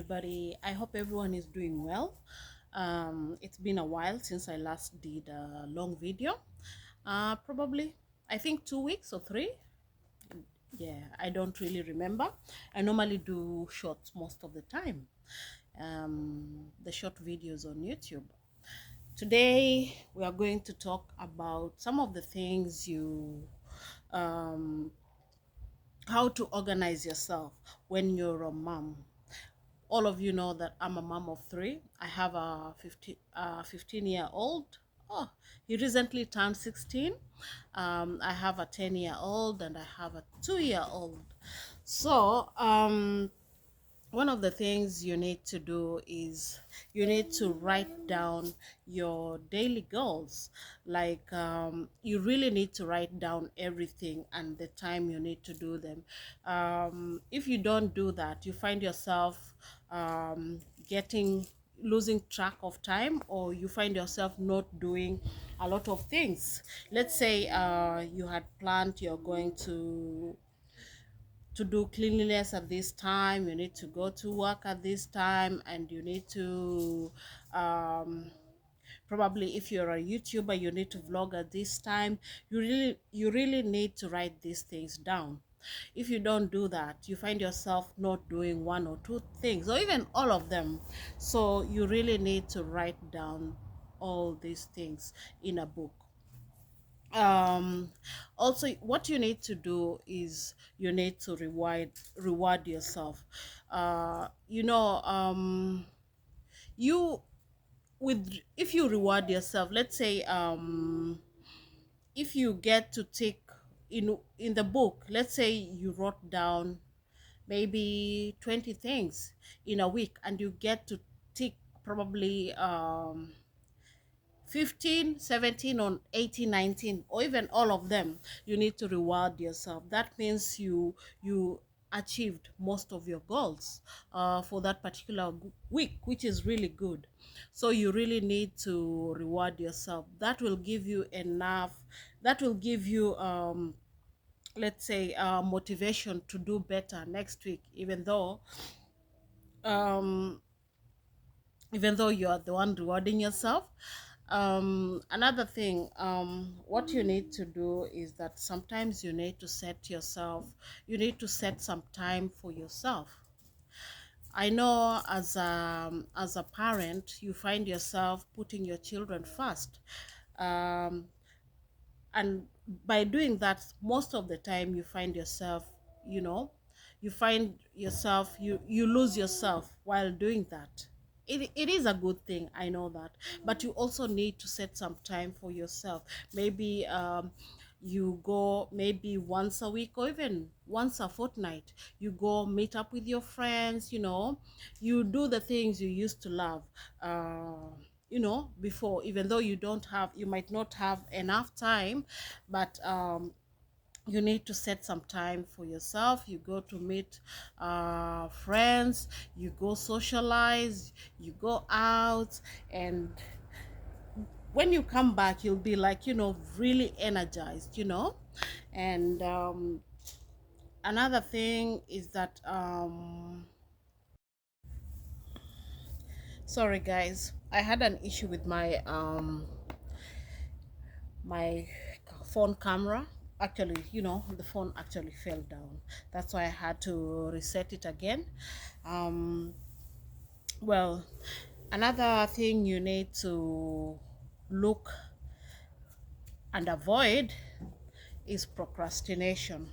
everybody. I hope everyone is doing well. It's been a while since I last did a long video. Probably, I think 2 weeks or three. Yeah, I don't really remember. I normally do shorts most of the time. The short videos on YouTube. Today, we are going to talk about some of the things um, how to organize yourself when you're a mom. All of you know that I'm a mom of three. I have a 15-year-old. Oh, he recently turned 16. I have a 10-year-old and I have a 2-year-old. So, one of the things you need to do is you need to write down your daily goals. Like, you really need to write down everything and the time you need to do them. If you don't do that, you find yourself getting losing track of time, or you find yourself not doing a lot of things. Let's say you had planned you're going to do cleanliness at this time, you need to go to work at this time, and you need to probably, if you're a YouTuber, you need to vlog at this time. You really need to write these things down. If you don't do that, you find yourself not doing one or two things, or even all of them. So you really need to write down all these things in a book. um Also, what you need to do is you need to reward yourself. You with If you reward yourself, let's say, if you get to take in the book, let's say you wrote down maybe 20 things in a week, and you get to tick probably 15, 17, or 18, 19, or even all of them. You need to reward yourself. That means you achieved most of your goals for that particular week, which is really good. So you really need to reward yourself. That will give you enough, that will give you let's say motivation to do better next week, um even though you are the one rewarding yourself. Another thing, what you need to do is that sometimes you need to set some time for yourself. I know, as a parent, you find yourself putting your children first. um, and by doing that, most of the time you find yourself, you know you lose yourself while doing that. It is a good thing, I know that, but you also need to set some time for yourself. Maybe you go maybe once a week, or even once a fortnight. You go meet up with your friends. You do the things you used to love, before. Even though you might not have enough time, but you need to set some time for yourself. You go to meet friends, you go socialize, you go out, and when you come back, you'll be like, really energized. And another thing is that, sorry guys, I had an issue with my phone camera. Actually, the phone actually fell down. That's why I had to reset it again. um well, another thing you need to look and avoid is procrastination.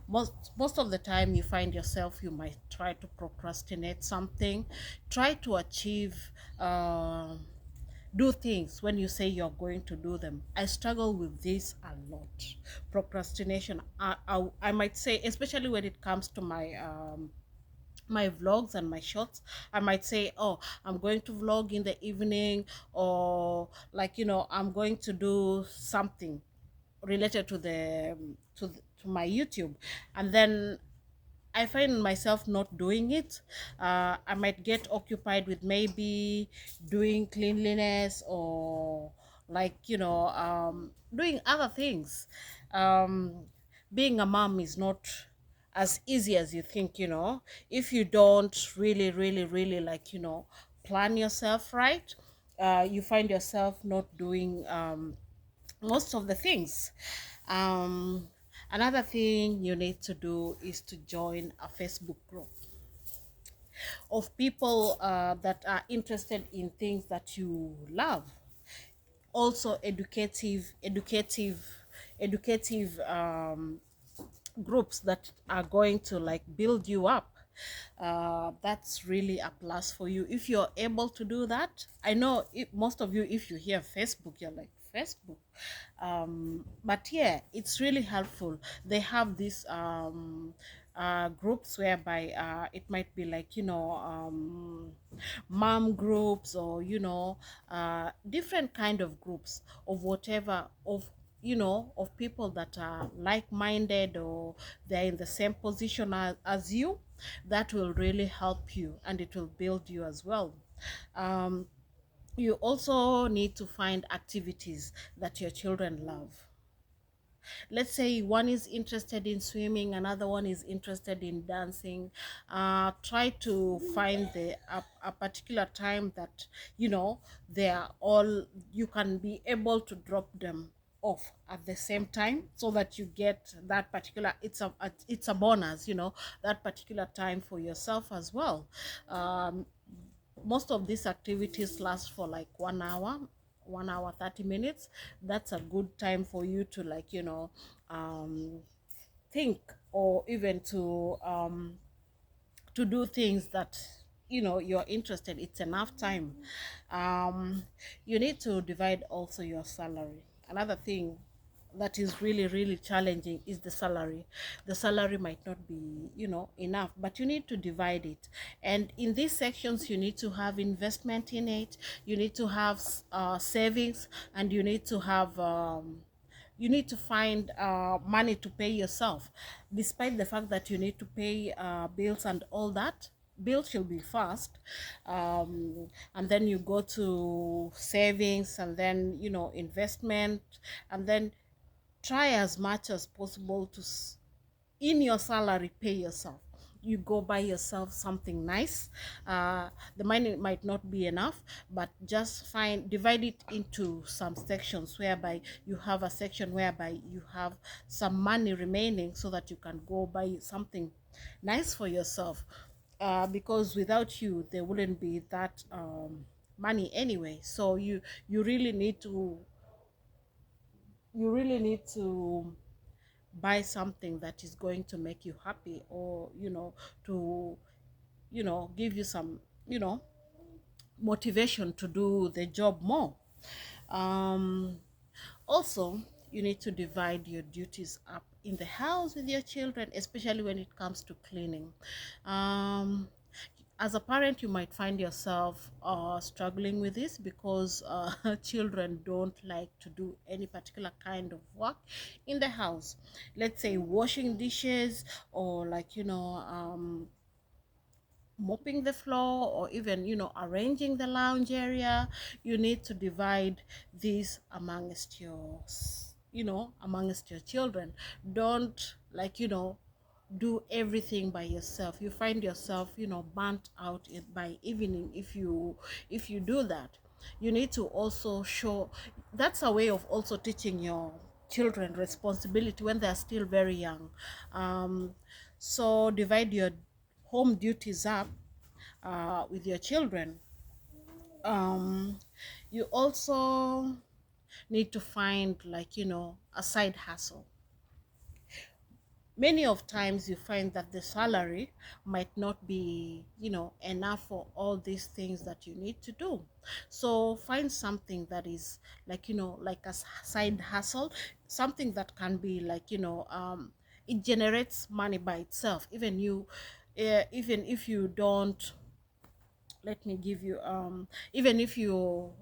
Most of the time, you find yourself, you might try to procrastinate something, try to achieve, do things when you say you're going to do them. I struggle with this a lot. Procrastination, I might say, especially when it comes to my vlogs and my shorts. I might say, oh, I'm going to vlog in the evening, or like, I'm going to do something related to my YouTube, and then I find myself not doing it. I might get occupied with maybe doing cleanliness, or like, doing other things. um, Being a mom is not as easy as you think, if you don't really like, plan yourself right, you find yourself not doing most of the things. um Another thing you need to do is to join a Facebook group of people that are interested in things that you love, also educative groups that are going to like build you up. That's really a plus for you if you're able to do that. I know most of you, if you hear Facebook, you're like, Facebook? But yeah, it's really helpful. They have these groups whereby it might be like, mom groups, or different kind of groups of whatever, of people that are like-minded, or they're in the same position as you. That will really help you, and it will build you as well. um, you also need to find activities that your children love. Let's say one is interested in swimming, another one is interested in dancing. Try to find a particular time that, they are all, you can be able to drop them off at the same time, so that you get that particular, it's a bonus, that particular time for yourself as well. Most of these activities last for like 1 hour, 1 hour 30 minutes. That's a good time for you to like, um, think, or even to do things that, you're interested. It's enough time. You need to divide also your salary. Another thing that is really challenging is the salary. The salary might not be, enough, but you need to divide it. And in these sections, you need to have investment in it, you need to have savings, and you need to find money to pay yourself. Despite the fact that you need to pay bills and all that, bills should be first, and then you go to savings, and then, investment, and then try as much as possible to in your salary pay yourself. You go buy yourself something nice. The money might not be enough, but just divide it into some sections, whereby you have a section whereby you have some money remaining, so that you can go buy something nice for yourself. Because without you, there wouldn't be that money anyway. So you really need to buy something that is going to make you happy, or to give you some, motivation to do the job more. um Also, you need to divide your duties up in the house with your children, especially when it comes to cleaning. um as a parent, you might find yourself struggling with this, because children don't like to do any particular kind of work in the house. Let's say washing dishes, or like, mopping the floor, or even, arranging the lounge area. You need to divide this amongst your children. Don't, like, do everything by yourself. You find yourself, burnt out by evening if you do that. You need to also show, that's a way of also teaching your children responsibility when they're still very young. So divide your home duties up with your children. um, you also need to find, like, a side hustle. Many of times you find that the salary might not be, enough for all these things that you need to do. So find something that is like, like a side hustle, something that can be like, it generates money by itself. Even if you don't, let me give you, even if you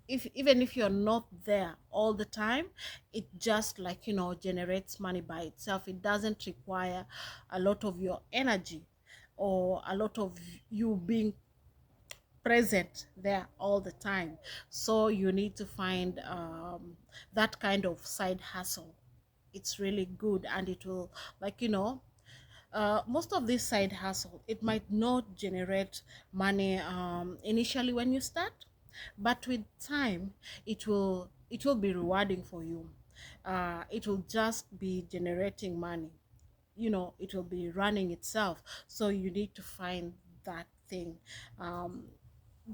if even if you're not there all the time, it just, like, generates money by itself. It doesn't require a lot of your energy, or a lot of you being present there all the time. So you need to find that kind of side hustle. it's really good, and it will, like, most of this side hustle, it might not generate money initially when you start, but with time it will be rewarding for you. It will just be generating money, it will be running itself. So you need to find that thing, um,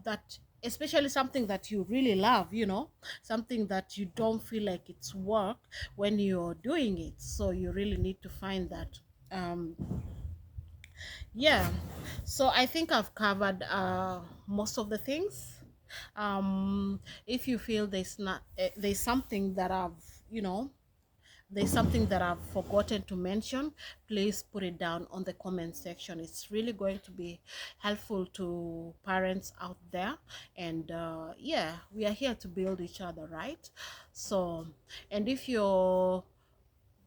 that, especially something that you really love, something that you don't feel like it's work when you're doing it. So you really need to find that. um, yeah, so I think I've covered most of the things. If you feel there's something that I've forgotten to mention, please put it down on the comment section. It's really going to be helpful to parents out there. And yeah, we are here to build each other, right? So, and if you're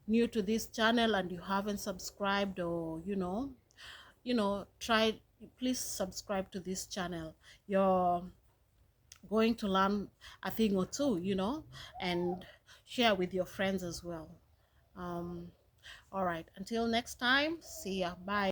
new to this channel and you haven't subscribed, or try, please subscribe to this channel. You're going to learn a thing or two, and share with your friends as well. um all right, until next time, see ya, bye.